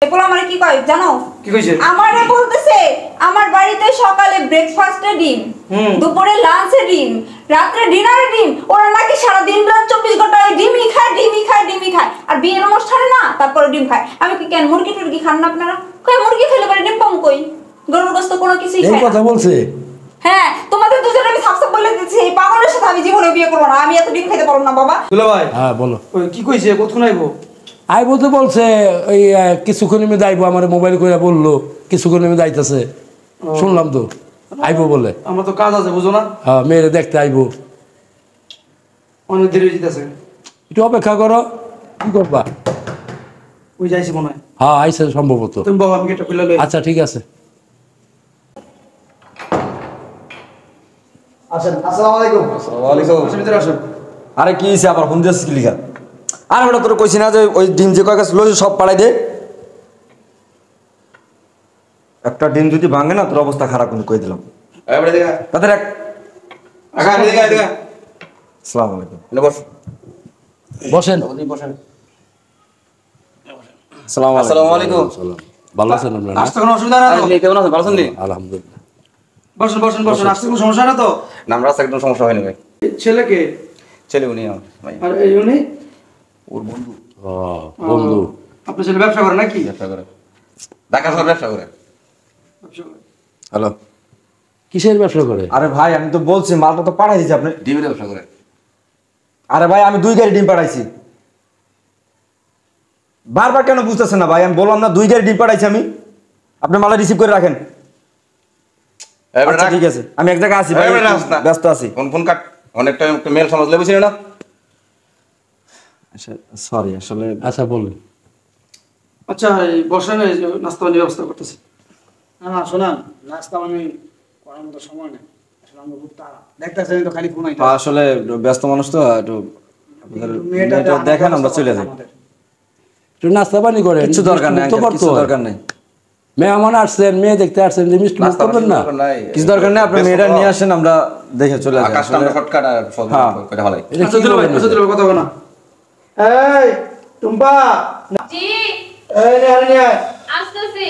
এরপর আমারে কি কয় জানো? কি কইছে? আমারে বলতেছে আমার বাড়িতে সকালে ব্রেকফাস্টে ডিম, দুপুরে লাঞ্চে ডিম, রাতে ডিনারে ডিম। ওরা নাকি সারা দিন রাত 24 ঘন্টা ডিমই খায়। আর বিয়ের অনুষ্ঠানে না তারপরে ডিম খায়। আমি কি কেন মুরগি টুরগি খান না আপনারা? কই মুরগি খেলে পারে ডিম পাম কই? গরুর গোশত কোনো কিছুই খায় না। এই কথা বলছে? হ্যাঁ, তোমাদের দুজনে আমি সাফসাফ বলে দিচ্ছি এই পাগলের সাথে আমি জীবনে বিয়ে করব না। আমি এত ডিম খেতে পারবো না বাবা। দুলা ভাই, হ্যাঁ বলো। ওই কি কইছে? কতক্ষণ আইবো? আইবো তো বলছে ওই কিছুক্ষণ আমি যাইবো, আমার মোবাইল করে বললো কিছুক্ষণ আমি যাইতেছে, শুনলাম তো আইবো বলে। আমার তো কাজ আছে বুঝো না। হ্যাঁ, মেয়েরে দেখতে আইবো। অনেক দেরি হয়ে যেতেছে। একটু অপেক্ষা করো, কি করবা? ওই যাইছি মনে হয়। হ্যাঁ আইসে সম্ভবত। তুমি বাবা, আমি গেটটা খুলে লই। আচ্ছা ঠিক আছে। আসেন। আসসালামু আলাইকুম। আসেন ভিতরে আসেন। আরে কি হইছে আবার ফোন দিছিস কি লিখা? আরে বেটা তোর কইছি না যে ওই ডিম যে কয় কাছে লই সব পাড়াই দে। একটা ডিম যদি ভাঙে না তোর অবস্থা খারাপ কিন্তু কই দিলাম। এই বড় দেখা তাদের এক আগা দেখা দেখা আসসালামু আলাইকুম। লে বস বসেন। বসেন। আসসালামু আলাইকুম। আসসালামু আলাইকুম। ভালো আছেন আপনারা? আসতে কোনো অসুবিধা না তো? আপনি কেমন আছেন? ভালো আছেন নি? আলহামদুলিল্লাহ। বসেন বসেন বসেন, আসতে কোনো সমস্যা না তো? নাম রাস্তা একদম সমস্যা হয়নি ভাই। ছেলেকে ছেলে উনি আমার ভাই, আর এই উনি ওর বন্ধু ও বন্ধু। আপনার ছেলে ব্যবসা করে নাকি? ব্যবসা করে, ঢাকা শহর ব্যবসা করে। ব্যবসা করে। হ্যালো, কিসের ব্যবসা করে? আরে ভাই আমি তো বলছি মালটা তো পাঠাই দিয়েছি আপনি। ডিমের ব্যবসা করে। আরে ভাই আমি 2 গাড়ি ডিম পাঠাইছি। বারবার কেন বুঝতেছেন না ভাই? আমি বললাম না 2 গাড়ি ডিম পাঠাইছি আমি। আপনি মালা রিসিভ করে রাখেন। এবারে আচ্ছা ঠিক আছে, আমি এক জায়গায় আছি ভাই, এবারে রাস্তা ব্যস্ত আছি। ফোন ফোন কাট, অনেক টাইম একটা মেল সমাজ লেবুছি না। সরি আসলে আচ্ছা বলুন। আচ্ছা এই বসেন, এই যে নাস্তা পানির ব্যবস্থা করতেছি। না শোনান, নাস্তা আমি করার মতো সময় নেই। আসলে আমি খুব তাড়া দেখতেছেন তো, খালি ফোন আইতে আসলে ব্যস্ত মানুষ তো একটু আপনাদের মেয়েটা মেয়েটা দেখেন আমরা চলে যাই। একটু নাস্তা পানি করেন। কিছু দরকার নাই, মিষ্টি মুখ তো কিছু করতে হয়। দরকার নাই, মেহমান আসছেন, মেয়ে দেখতে আসছেন, যে মিষ্টি মুখ করবেন না? কিছু দরকার নাই। আপনি মেয়েটা নিয়ে আসেন, আমরা দেখে চলে যাই। আকাশটা আমরা শর্টকাট আর সব হ্যাঁ। কথা ভালাই। এটা আচ্ছা কি দিল ভাই, বলেন? আচ্ছা দিল ভাই, কথা বলো না। এই টুম্পা, জি এই নে আরে নে। আসতেছি।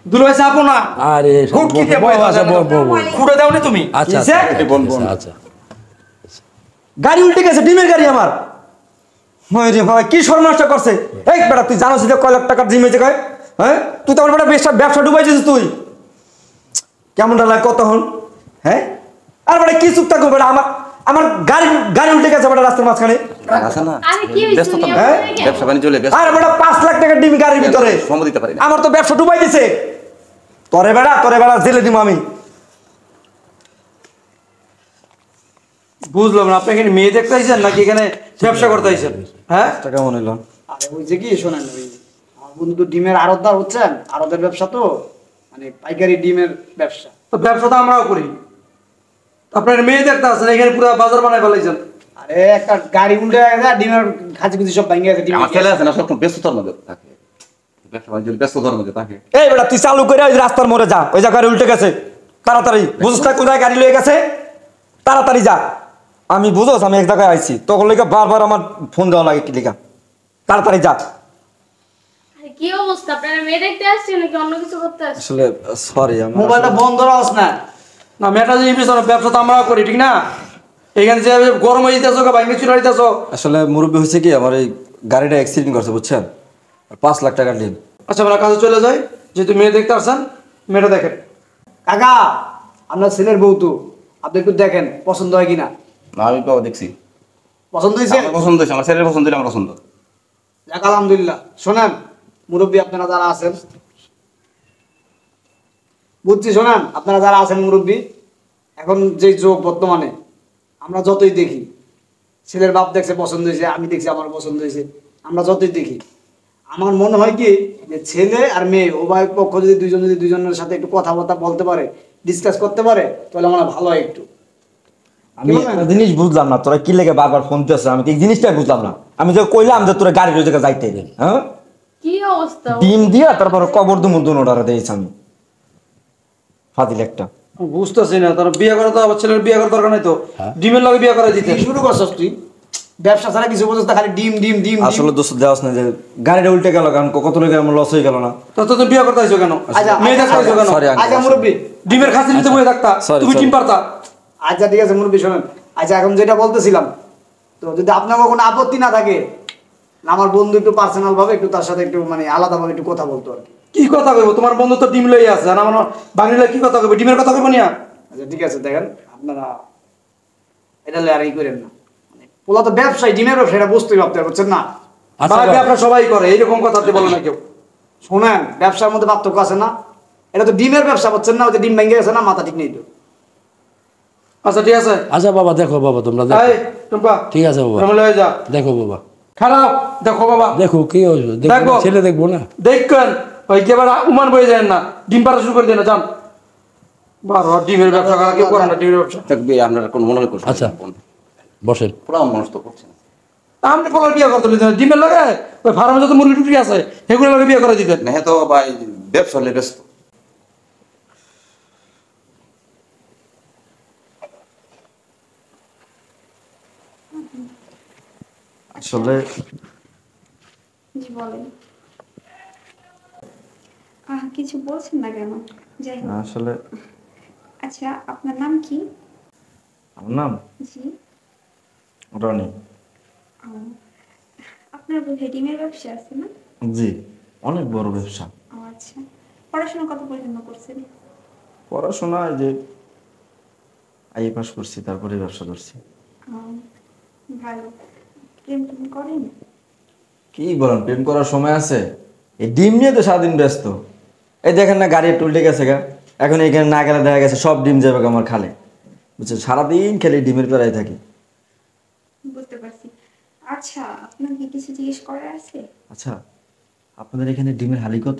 দুলো ভাই চাপো না। আরে খুব কি দিয়ে বই আচ্ছা দাও, খুঁড়ে দাও নি তুমি? আচ্ছা কিসে? আচ্ছা। গাড়ি উল্টে গেছে, ডিমের গাড়ি আমার। হয় রে ভাই, কি সর্বনাশটা করছে। এই বেটা তুই জানোস যে কয় লাখ টাকার ডিম হয়েছে কয়? হ্যাঁ তুই তো আমার বেটা ব্যবসা ডুবাইছিস তুই। কেমনটা লাগে কত হন? হ্যাঁ আর বেটা কি চুপ থাকবো বেটা? আমার গাড়ি উল্টে গেছে বেটা রাস্তার মাঝখানে। আছে না আরে কি হইছে? ব্যস্ত তো না। হ্যাঁ? ব্যবসা বাণিজ্য চলে ব্যস্ত। আর বেটা 5 লাখ টাকার ডিম গাড়ির ভিতরে সময় দিতে পারি না। আমার তো ব্যবসা ডুবাই দিছে। তোরে বেড়া জেলে দিব আমি। বুঝলাম না, আপনি এখানে মেয়ে দেখতে আইছেন নাকি এখানে ব্যবসা করতে আইছেন? হ্যাঁ টাকা মনে হইল আরে ওই যে কি শোনেন, ওই আমার বন্ধু তো ডিমের আড়তদার হচ্ছেন, আড়তের ব্যবসা তো, মানে পাইকারি ডিমের ব্যবসা। তো ব্যবসা তো আমরাও করি। আপনার মেয়ে দেখতে আসেন, এখানে পুরো বাজার বানায় ফেলাইছেন। আরে একটা গাড়ি উল্টে গেছে, ডিমের খাঁচি খুঁচি সব ভেঙে গেছে। আমার ছেলে আছে না, সব ব্যস্ততার মধ্যে থাকে, ব্যবসা বাণিজ্য ব্যস্ততার মধ্যে থাকে। এই বেটা তুই চালু করে ওই রাস্তার মোড়ে যা, ওই জায়গায় উল্টে গেছে। তাড়াতাড়ি বুঝছ না কোথায় গাড়ি লয়ে গেছে, তাড়াতাড়ি যা। আমি বুঝোস আমি এক জায়গায় আইছি, তখন লেগে বারবার আমার ফোন দেওয়া লাগে কি লেখা। তাড়াতাড়ি যা। আরে কি অবস্থা? আপনারা মেয়ে দেখতে আসছেন নাকি অন্য কিছু করতে আসছেন? আসলে সরি মোবাইলটা বন্ধ রাখছ না। না মেয়েটা যে ব্যবসা তো আমরাও করি, ঠিক না? এখানে যে গরম হয়ে যেতেছো, ভাঙে চুরা দিতেছো। আসলে মুরব্বী হয়েছে কি আমার এই গাড়িটা অ্যাক্সিডেন্ট করছে বুঝছেন, 5 লাখ টাকার ঋণ। আচ্ছা আমরা কাজে চলে যাই, যেহেতু মেয়ে দেখতে আসছেন, মেয়েটা দেখেন। কাকা, আপনার ছেলের বউ তো, আপনি একটু দেখেন পছন্দ হয় কিনা। না আমি তো দেখছি, পছন্দ হয়েছে? আমার পছন্দ হয়েছে, আমার ছেলের পছন্দ হলে আমার পছন্দ। যাক আলহামদুলিল্লাহ। শোনেন মুরব্বী আপনারা যারা আছেন, বুঝছি শোনেন আপনারা যারা আছেন মুরব্বী, এখন যে যুগ বর্তমানে আমরা যতই দেখি, ছেলের বাপ দেখছে পছন্দ হয়েছে, আমি দেখছি আমার পছন্দ হয়েছে, আমরা যতই দেখি, আমার মনে হয় কি যে ছেলে আর মেয়ে উভয় পক্ষ যদি দুইজনের সাথে একটু কথাবার্তা বলতে পারে, ডিসকাস করতে পারে, তাহলে আমার ভালো হয় একটু। আমি একটা জিনিস বুঝলাম না, তোরা কি লেগে বারবার ফোন দিতেছ? আমি তো এই জিনিসটাই বুঝলাম না। আমি যে কইলাম যে তোরা গাড়ির ওই জায়গায় যাইতে দিন, হ্যাঁ কি অবস্থা? ডিম দিয়া তারপর কবর দুমুদুন অর্ডার দিয়েছি আমি। ফাজিল একটা। বুঝতেছি না, তার বিয়ে করা তো আবার ছেলের বিয়ে করার দরকার নাই তো, ডিমের লগে বিয়ে করা দিতে। কি শুরু করছস তুই? ব্যবসা ছাড়া কিছু বোঝাস না, খালি ডিম ডিম ডিম ডিম। আসলে দোস্ত দেওয়াস না যে গাড়িটা উল্টে গেল, কারণ কত লোক আমার লস হয়ে গেল না। তো তুমি বিয়ে করতে আইছো কেন? আচ্ছা, মেয়ে দেখতে আইছো কেন? sorry, uncle, আচ্ছা মুরব্বী, ডিমের খাসি নিতে বসে থাকতা, Sorry, তুমি sorry. ডিম পারতা। আচ্ছা ঠিক আছে মুরব্বী শোনেন, আচ্ছা এখন যেটা বলতেছিলাম, তো যদি আপনার কোনো আপত্তি না থাকে, আমার বন্ধু একটু পার্সোনাল ভাবে একটু তার সাথে একটু মানে আলাদাভাবে একটু কথা বলতো আর কি। কি কথা কইবো? তোমার বন্ধু তো ডিম লই আছে, আর আমার বাঙালিরা কি কথা কইবে? ডিমের কথা কইবো নিয়া? আচ্ছা ঠিক আছে, দেখেন আপনারা এটা আর ই করেন না, মানে পোলা তো ব্যবসায়ী, ডিমের ব্যবসা, এটা বুঝতেই ভাবতে পারছেন না। আচ্ছা ভাই, বাবা, ব্যবসা সবাই করে, এইরকম কথা তো বলে না কেউ। শোনেন, ব্যবসার মধ্যে পার্থক্য আছে না, এটা তো ডিমের ব্যবসা পাচ্ছেন না, ওই যে ডিম ভেঙে গেছে না, মাথা ঠিক নেই তো। আচ্ছা ঠিক আছে, আচ্ছা বাবা দেখো বাবা, তোমরা দেখো। এই টুম্পা, ঠিক আছে বাবা, রুমে লয়ে যা। দেখো বাবা, খারাপ দেখো বাবা, দেখো কি হয়েছে, দেখো দেখো। না, ছেলে দেখবো না। দেখবেন ওই কেবার উমান বয়ে যায় না, ডিম পাড়া শুরু করে দেন না, যান। বারো ডিমের ব্যবসা করা কেউ করে না, ডিমের ব্যবসা। থাকবে আপনারা কোনো মনে করছেন? আচ্ছা। বসেন। পুরো মানুষ তো করছে না। আপনি পোলার বিয়ে করতে দিতেন ডিমের লাগে, ওই ফার্মে যত মুরগি টুরগি আছে সেগুলো লাগে বিয়ে করে দিতেন। না তো ভাই ব্যবসা হলে ব্যস্ত। আসলে জি বলেন। কিছু বলছেন না কেন? যাই হোক, আসলে আচ্ছা আপনার নাম কি? আমার নাম জি। রনি। ও, আপনার বোধহয় ডিমের ব্যবসা আছে না? জি, অনেক বড় ব্যবসা। ও আচ্ছা, পড়াশোনা কত পর্যন্ত করছেন? পড়াশোনা এই যে আইএ পাস করছি, তারপরে ব্যবসা করছি। ও, ভালো। প্রেম টেম করেন? কি বলেন, প্রেম করার সময় আছে? এই ডিম নিয়ে তো সারাদিন ব্যস্ত। এই দেখেন না, গাড়ি একটু উল্টে গেছে গা, এখন এখানে না গেলে দেখা গেছে সব ডিম যাবে আমার খালে, বুঝছো? সারাদিন খেলে ডিমের পেড়াই থাকি। বুঝতে পারছি। আচ্ছা, আপনার কি কিছু জিজ্ঞেস করার আছে? আচ্ছা, আপনাদের এখানে ডিমের হালি কত?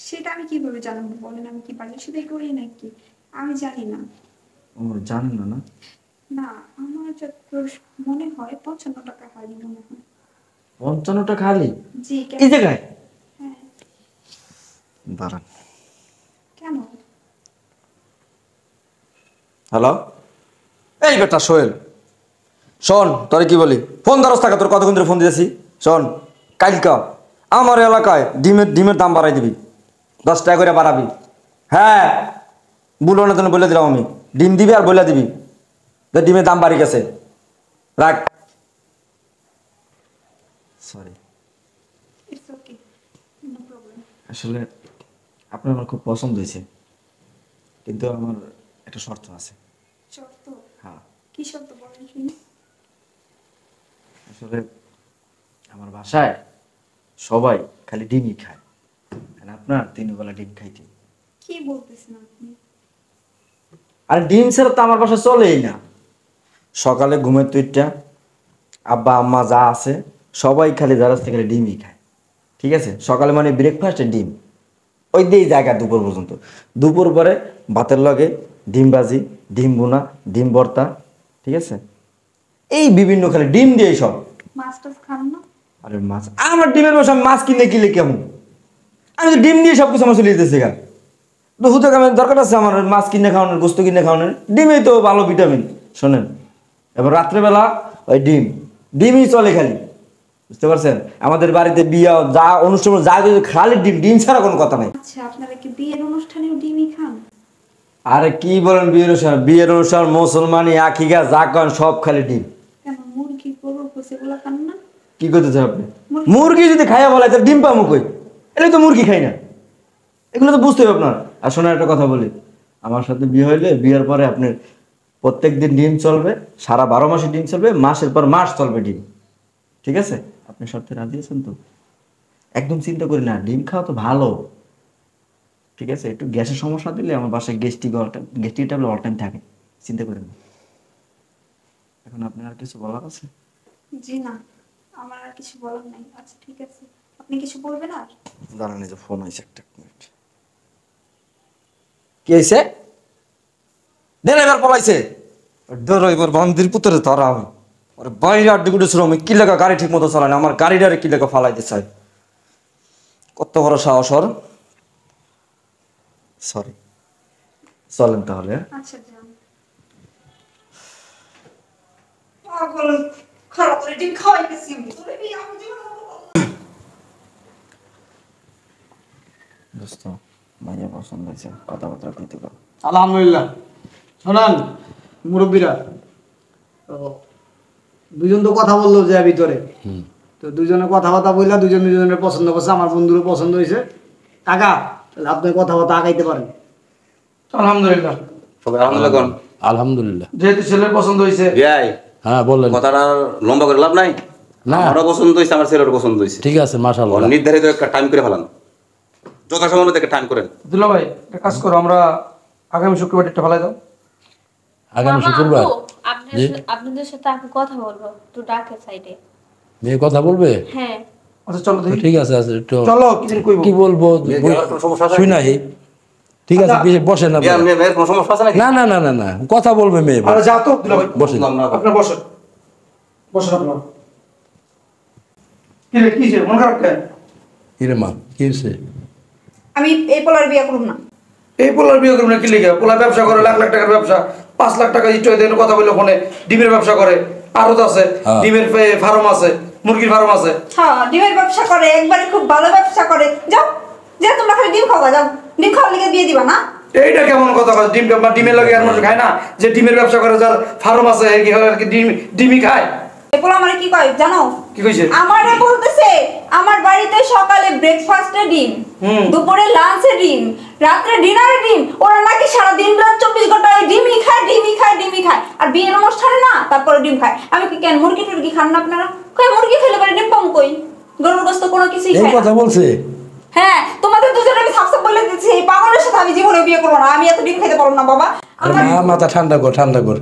সেটা আমি কিভাবে জানবো বলেন? আমি কি বাড়ির সাথে করি নাকি? আমি জানি না। ও জানেন না? না, না, আমার যত মনে হয় 55 টাকা হালি মনে হয়। 55 টাকা হালি জি। এই জায়গায়? হ্যাঁ। দাঁড়ান। কেন? হ্যালো, এই বেটা সোহেল, শোন, তোরে কি বলি, ফোন ধরস টাকা, তোর কতক্ষণ ধরে ফোন দিয়েছি। শোন, কালকা আমার এলাকায় ডিমের দাম বাড়াই দিবি, 10 টাকা করে বাড়াবি। হ্যাঁ, বলো না, তুমি বলে দিলাম আমি, ডিম দিবি আর বলে দিবি যে ডিমের দাম বাড়ি গেছে। রাখ। Sorry, it's okay, no problem. আসলে আপনার আমার খুব পছন্দ হয়েছে, কিন্তু আমার একটা শর্ত আছে। শর্ত? হ্যাঁ, কি শর্ত বলেন শুনি? আসলে আমার বাসায় সবাই খালি ডিমই খায়, আর আপনার 3 বেলা ডিম খাইতে। কি বলতেছেন আপনি? আর ডিম ছাড়া তো আমার বাসায় চলেই না। সকালে ঘুমের তুইটা আব্বা আম্মা যা আছে সবাই খালি যারা থেকে ডিমই খায়, ঠিক আছে? সকালে মানে ব্রেকফাস্টে ডিম, ওই দিয়েই জায়গা দুপুর পর্যন্ত। দুপুর পরে ভাতের লগে ডিম ভাজি, ডিম বোনা, ডিম ভর্তা, ঠিক আছে? এই বিভিন্ন খালি ডিম দিয়েই সব। মাছ টাছ খান না? আরে মাছ, আমার ডিমের বসে আমি মাছ কিনে কিলে কেমন? আমি তো ডিম দিয়ে সব কিছু আমার চলে যেতেছি গা। তো হুতে আমার দরকার আছে আমার মাছ কিনে খাওয়ানোর, গোস্ত কিনে খাওয়ানোর? ডিমেই তো ভালো ভিটামিন। শোনেন, এবার রাত্রেবেলা ওই ডিমই চলে খালি, বুঝতে পারছেন? আমাদের বাড়িতে বিয়া যা অনুষ্ঠান যা কিছু খালি ডিম, ডিম ছাড়া কোনো কথা নাই। আচ্ছা, আপনারা কি বিয়ের অনুষ্ঠানেও ডিমই খান? আরে কি বলেন, বিয়ের অনুষ্ঠান মুসলমানি আখিগা যা করেন সব খালি ডিম। কেন, মুরগি গরু সেগুলো খান না? কি করতেছে আপনি? মুরগি। মুরগি যদি খাইয়া বলে তাহলে ডিম পাবো কই? এলে তো মুরগি খাই না, এগুলো তো বুঝতে হবে আপনার। আর শোনার একটা কথা বলি, আমার সাথে বিয়ে হইলে বিয়ের পরে আপনার প্রত্যেক দিন ডিম চলবে, সারা 12 মাসে ডিম চলবে, মাসের পর মাস চলবে ডিম, ঠিক আছে? আপনি শর্তে রাজি আছেন তো? একদম চিন্তা করি না, ডিম খাওয়া তো ভালো, ঠিক আছে? একটু গ্যাসের সমস্যা দিলে আমার বাসায় গ্যাস্ট্রিক ট্যাবলেট অল টাইম থাকে, চিন্তা করেন না। এখন আপনার আর কিছু বলার আছে? জি না, আমার আর কিছু বলার নাই। আচ্ছা ঠিক আছে, আপনি কিছু বলবেন আর? দাঁড়ান, এই যে ফোন হয়েছে, একটা মিনিট। কি হয়েছে? ড্রাইভার পলাইছে, ড্রাইভার বান্দির পুত্রে ধরা আমি। ওরে বাইরে আড্ডি গুটে ছিল, আমি কি লেখা গাড়ি ঠিক মতো চালাই না, আমার গাড়িটারে কি লেখা ফালাইতে চাই। কত বড় সাহস ওর! সরি, চলেন তাহলে। আচ্ছা যান। পাগল খারাপ করে ডিম খাওয়াইতেছি আমি তোরে বিয়ে আমি জীবনে দোস্ত মাইয়া পছন্দ হয়েছে, কথাবার্তা কইতে পারো। আলহামদুলিল্লাহ। শোনান মুরব্বীরা, তো দুজন তো কথা বললো যে ভিতরে, তো দুজনে কথাবার্তা বললা, দুজন দুজনের পছন্দ করছে, আমার বন্ধুরও পছন্দ হয়েছে। কাকা তাহলে আপনি কথাবার্তা আগাইতে পারেন। আলহামদুলিল্লাহ। সবাই আলহামদুলিল্লাহ কোন? আলহামদুলিল্লাহ। যেহেতু ছেলের পছন্দ হয়েছে, বিয়াই হ্যাঁ বলেন। কথাটা লম্বা করে লাভ নাই। না। আমারও পছন্দ হয়েছে, আমার ছেলেরও পছন্দ হয়েছে। ঠিক আছে, মাশাআল্লাহ। নির্ধারিত একটা টাইম করে ফেলান, যথাসময়ের মধ্যে একটা টাইম করেন। দুলা ভাই একটা কাজ করো, আমরা আগামী শুক্রবার ডেটটা ফেলাই দাও। আগামী মামা, শুক্রবার আপু, আপনাদের সাথে আপু কথা বলবো, একটু ডাকে সাইডে। মেয়ে কথা বলবে? হ্যাঁ। আচ্ছা চলো তো দেখি। ঠিক আছে, আছে একটু চলো কি দিন কইবো। কি বলবো সমস্যা আছে? শুই নাই। ঠিক আছে, বসেন না। বিয়ার মেয়ের কোনো সমস্যা আছে নাকি? না না না না না, কথা বলবে মেয়ে। আরে যাও তো দুলা ভাই, বসেন। আপনার বসেন, বসেন আপনার। কি রে কি যে মন খারাপ কেন? কিরে মা, কি হয়েছে? আমি এই পোলার বিয়ে করব না। এই পোলার বিয়ে করবে না কি লিখে? পোলা ব্যবসা করে, লাখ লাখ টাকার ব্যবসা, 5 লাখ টাকা ইট দেন কথা বললো ফোনে। ডিমের ব্যবসা করে, আড়ত আছে, হ্যাঁ। ডিমের ফার্ম আছে, মুরগির ফার্ম আছে। হ্যাঁ ডিমের ব্যবসা করে, একবারে খুব ভালো ব্যবসা করে। যাও যে তোমরা খালি ডিম খাওয়া, যাও ডিম খাওয়ার লিগে বিয়ে দিবা না। এইটা কেমন কথা কয়? ডিমের লাগে আর মানুষ খায় না? যে ডিমের ব্যবসা করে, যার ফার্ম আছে, কি হয় আর কি ডিমই খায়। এই পোলা আমারে কি কয় জানো? কি কইছে? আমারে বলতেছে আমার বাড়িতে সকালে ব্রেকফাস্টে ডিম, দুপুরে লাঞ্চে ডিম, রাত্রে ডিনারে ডিম। ওরা নাকি সারা দিন রাত 24 ঘন্টা ডিমই খায়, ডিমই খায়, ডিমই খায়। আর বিয়ের অনুষ্ঠানে না তারপরে ডিম খায়। আমি কি কেন মুরগি টুরগি খান না আপনারা? কই মুরগি খেলে পরে ডিম পাম কই? গরুর গোশত কোনো কিছুই এই খায় কথা না। বলছে? হ্যাঁ তোমাদের দুজনে আমি সাবসাব বলে দিচ্ছি, এই পাগলের সাথে আমি জীবনে বিয়ে করবো না। আমি এত ডিম খেতে পারবো না বাবা। আরে মা, মাথা ঠান্ডা কর, ঠান্ডা কর।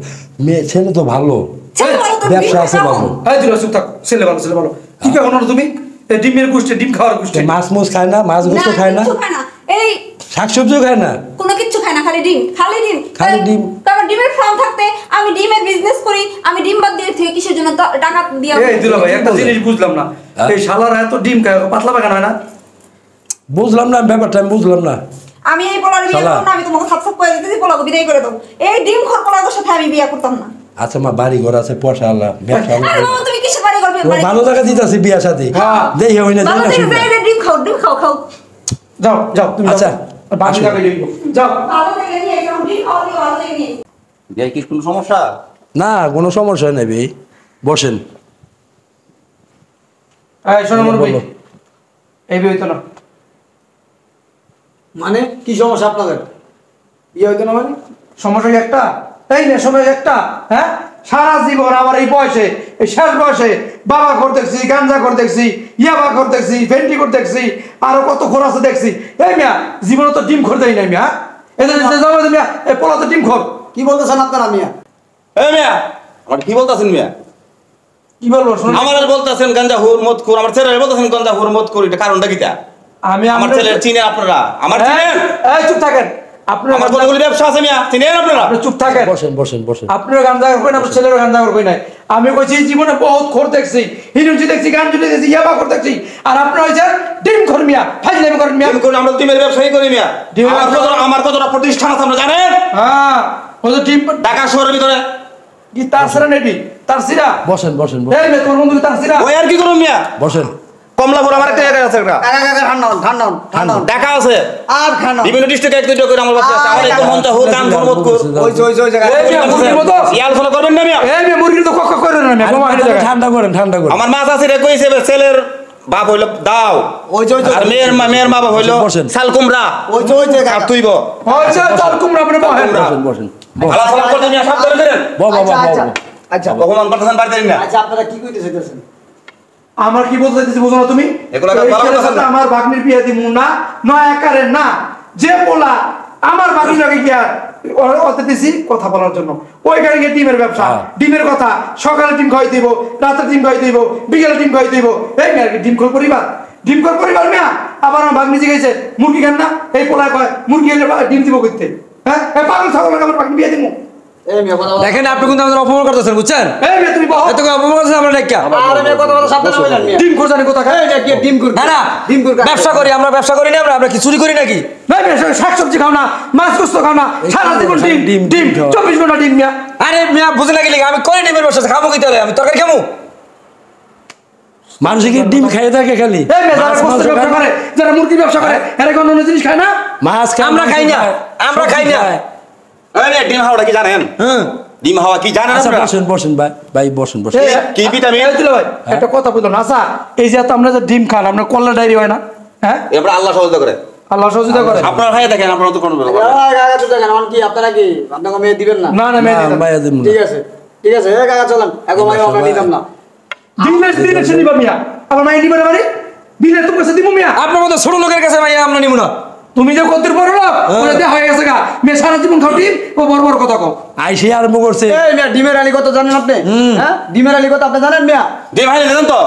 মেয়ে ছেলে তো ভালো, ছেলে ভালো তো ব্যবসা ডিম আছে খাবো। বাবু। এই দুলা চুপ থাক, ছেলে ভালো, ছেলে ভালো। কি কখনো না তুমি এই ডিমের গোষ্ঠী, ডিম খাওয়ার গোষ্ঠী। মাছ মুছ খায় না, মাছ গুস্ত না, খায় না, কিচ্ছু খায় না। এই শাকসবজিও খায় না। কোনো কিচ্ছু খায় না, খালি ডিম, খালি ডিম। খালি ডিম। তারপর ডিমের ফার্ম থাকতে আমি ডিমের বিজনেস করি, আমি ডিম বাদ দিয়ে থেকে কিসের জন্য টাকা দিয়া? এই দুলা ভাই একটা জিনিস বুঝলাম না, এই শালারা এত ডিম খায়, পাতলা পায়খানা হয় না? বুঝলাম না ব্যাপারটা, আমি বুঝলাম না। আমি এই পোলার বিয়ে শালা। করব না, আমি তোমাকে সাবসাব করে দিতেছি, পোলাকে বিদায় করে দাও। এই ডিম খোর পোলার সাথে আমি বিয়ে করতাম না। আচ্ছা মা, বাড়ি ঘর আছে, পয়সা আল্লাহ, ব্যবসা আল্লাহ। আরে বাবা তুমি কিসের বাড়ি করবে? ও ভালো টাকা দিতেছি বিয়া সাথে। হ্যাঁ। দেখি হই না, ভালো জানি না থেকে শুননা। এই যে ডিম খাও, ডিম খাও, খাও। যাও যাও তুমি আচ্ছা, বাকি আসো। টাকা লইবো যাও। ভালো থেকে নিয়ে এসো, ডিম খাও, দিয়ে ভালো থেকে নিয়ে এসো। বিয়াই কি কোনো সমস্যা? না, কোনো সমস্যা নেই ভাই, বসেন। এই শোনো মনে বলো। এই বিয়ে হইতো না। মানে কি সমস্যা আপনাদের? বিয়ে হইতো না মানে? সমস্যা কি একটা? এই না সময় একটা, হ্যাঁ? সারা জীবন আমার এই বয়সে, এই শেষ বয়সে বাবা ঘর দেখছি, গাঞ্জা ঘর দেখছি, ইয়াবা ঘর দেখছি, ভেন্টি ঘর দেখছি, আরো কত ঘর আছে দেখছি। এই মিয়া জীবনে তো ডিম খোর দেয় নাই মিয়া। এদের মিয়া এই পোলা তো ডিম খোর। কি বলতেছেন আপনারা মিয়া? এই মিয়া, আমার কি বলতাছেন মিয়া? কি বলবো শুনুন, আমার বলতাছেন গাঞ্জা হুর মত কর, আমার ছেলের বলতাছেন গাঞ্জা হুর মত কর, এটা কারণটা কিটা? আমি আমার ছেলের চিনে আপনারা? আমার চিনেন? এই চুপ থাকেন আপনার, আমার কতগুলি ব্যবসা আছে মিয়া, চিনেন আপনারা? আপনি চুপ থাকেন। বসেন বসেন বসেন। আপনার গাঞ্জা ঘর কই না, আপনার ছেলেরও গাঞ্জা ঘর কই নাই। আমি কইছি জীবনে বহুত খোর দেখছি, হিরুচি দেখছি, গাঞ্জু দেখছি, ইয়াবা খোর দেখছি, আর আপনি হইছেন ডিম খোর মিয়া, ফাইজলামি করেন মিয়া। আমি করি, আমরা ডিমের ব্যবসায়ী করি মিয়া। ডিমের আমার কতটা প্রতিষ্ঠান আছে আমরা জানেন? হ্যাঁ ও তো ডিম ঢাকা শহরের ভিতরে কি তার সিরা নেবি, তার সিরা। বসেন বসেন এই মে তোর বন্ধু তার সিরা। ওই আর কি করুন মিয়া? বসেন। কমলাপুর আমার একটা জায়গা আছে, একটা কাকা কাকা ঠান্ডা হন, ঠান্ডা হন, ঠান্ডা হন। ঢাকা আছে, আর খান না। বিভিন্ন ডিস্ট্রিক্টে এক দুটো করে আমার বাচ্চা আছে। আমার একদম মনটা হোক, কান ধর্মত কর, ওই জায়গায় এই মিয়া মুরগির মতো, ইয়াল ফলো করবেন না মিয়া। এই মে মুরগির তো কক করে না মিয়া, বোমা হয়ে যায়। ঠান্ডা করেন, ঠান্ডা করেন। আমার মাছ আছে রে কইছে ছেলের বাপ হইলো দাও, ওই আর মেয়ের মা বাপ হইলো বসেন। শাল কুমড়া, ওই জায়গায় আর তুইব হইছে চাল কুমড়া আপনি বহেন না। বসেন বসেন। আলাপ সালাপ করতে মিয়া, সব করে দেন। বাবা আচ্ছা বাবা আচ্ছা আচ্ছা অপমান করতেছেন বাড়িতে না। আচ্ছা আপনারা কি কইতে চাইতেছেন? আমার কি বলতে চাইতেছি বুঝো না তুমি? এগুলা এই ভালো ছেলের কথা সাথে না। আমার ভাগ্নির বিয়ে দিমু না, নয় আকারে না। যে পোলা আমার ভাগ্নির লাগে গিয়া ওতে দিছি কথা বলার জন্য, ওইখানে গিয়ে ডিমের ব্যবসা, ডিমের কথা, সকালে ডিম খাওয়াই দিব, রাতে ডিম খাওয়াই দিব, বিকেলে ডিম খাওয়াই দিব। এই মেয়ে কি ডিম খোর পরিবার? ডিম খোর পরিবার মেয়া। আবার আমার ভাগ্নি জিজ্ঞেসে মুরগি খান না, এই পোলা কয় মুরগি এলে ডিম দিব করতে। হ্যাঁ এই পাগল ছাগল লাগে আমার ভাগ্নি বিয়ে দিমু। এই মেয়ে কথা বলা দেখেন আপনি কিন্তু আমাদের অপমান করতেছেন বুঝছেন এই মেয়ে তুমি বলো এত করে অপমান করতেছেন আমরা ডাক্কা আরে মেয়ে কথা বলা সাবধানে বলেন মিয়া ডিম খোঁজানি কথা খায় এই যে কি ডিম কুর না না ডিম কুর ব্যবসা করি আমরা ব্যবসা করি না আমরা কি চুরি করি নাকি নাই মেয়ে শাকসবজি খাও না মাছ গোস্ত খাও না সারা জীবন ডিম ডিম ডিম 24 ঘন্টা ডিম মিয়া আরে মিয়া বুঝে না গেলে আমি করি ডিমের ব্যবসা খাবো কি তাহলে আমি তরকারি খাবো মানুষকে ডিম খাইয়ে থাকে খালি এই মেয়ে যারা মাছ, গোস্তের মাংস ব্যবসা খায়। করে যারা মুরগির ব্যবসা করে এরা কোনো অন্য জিনিস খায় না মাছ খায়, আমরা মাংস খাই না, খায়, আমরা সবজি খাই না। খায়। এই ডিম হাওয়াটা কি জানেন হ্যাঁ ডিম হাওয়া কি জানেন আচ্ছা আপনারা বসেন বসেন ভাই ভাই বসেন বসেন এই, কি ভিটামিন? এই দিল ভাই একটা কথা বললাম না আচ্ছা এই যে এত আমরা যে ডিম খান আপনার কল্লা ডায়রি হয় না হ্যাঁ এরপর আল্লাহ সহযোগিতা করে আল্লাহ সহযোগিতা করে আপনার ভাই দেখেন আপনার তো কোনো ব্যাপার না। কাকা তো দেখেন অন কি আপনারা কি আপনাকে মেয়ে দিবেন না না না মেয়ে না, দিতাম। ভাইয়া দিমু না। ঠিক আছে ঠিক আছে এই কাকা চলেন এখন আমি আমরা দিতাম না দিনের দিনের সে দিবা মিয়া আমার মাই দিবে না বাড়ি দিনের তোমার কাছে দিব মিয়া আপনার মতো ছোট লোকের কাছে ভাই আমরা নিব না তুমি যে কত বড় লোক ওরা দেয়া হয়ে গেছে গা মেয়ে সারা জীবন খাও ডিম ও বড় বড় কথা কও আইসে আরম্ভ করছে এই মিয়া ডিমের আলি কত জানেন আপনি হ্যাঁ ডিমের আলি কত আপনি জানেন মিয়া ডিম হাই নেন তো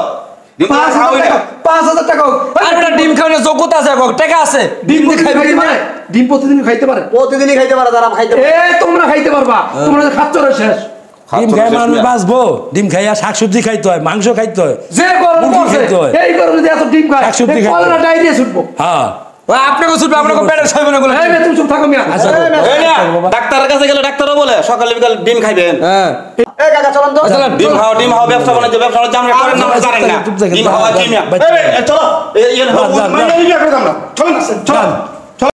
ডিম তো 5,000 খাওয়াই না টাকা 5,000 টাকা হোক। আর বেটা ডিম খাওয়ানোর যোগ্যতা আছে এখন টাকা আছে ডিম দিয়ে প্রতিদিন খাইতে পারে ডিম প্রতিদিন খাইতে পারে প্রতিদিনই খাইতে পারে যারা খাইতে পারে এ তোমরা খাইতে পারবা তোমরা যে খাচ্ছ রে শেষ ডিম খাই মানুষ বাঁচবো ডিম খাইয়া শাকসবজি খাইতে হয় মাংস খাইতে হয় যে গরম মুরগি পড়ছে খাইতে হয়। এই গরমে যে এত ডিম খায় শাকসবজি এই খাইতে কলেরা হয়। ডায়রিয়া ছুটবো হ্যাঁ ওই আপনাকে ছুটবে আপনাকে পেটের ছয় মনে এই মেয়ে তুমি চুপ থাকো মিয়া আচ্ছা এই না ডাক্তারের কাছে গেলে ডাক্তারও বলে সকালে বিকাল ডিম খাইবেন হ্যাঁ এই কাকা চলেন তো ডিম হাওয়া ব্যবসা বাণিজ্য আমরা করেন না আমরা জানেন না চুপ থাকেন, ডিম হাওয়া কি মিয়া বাচ্চা। এই চলো এই যান, যান। মানে এই বিয়ে করে আমরা চলেন চল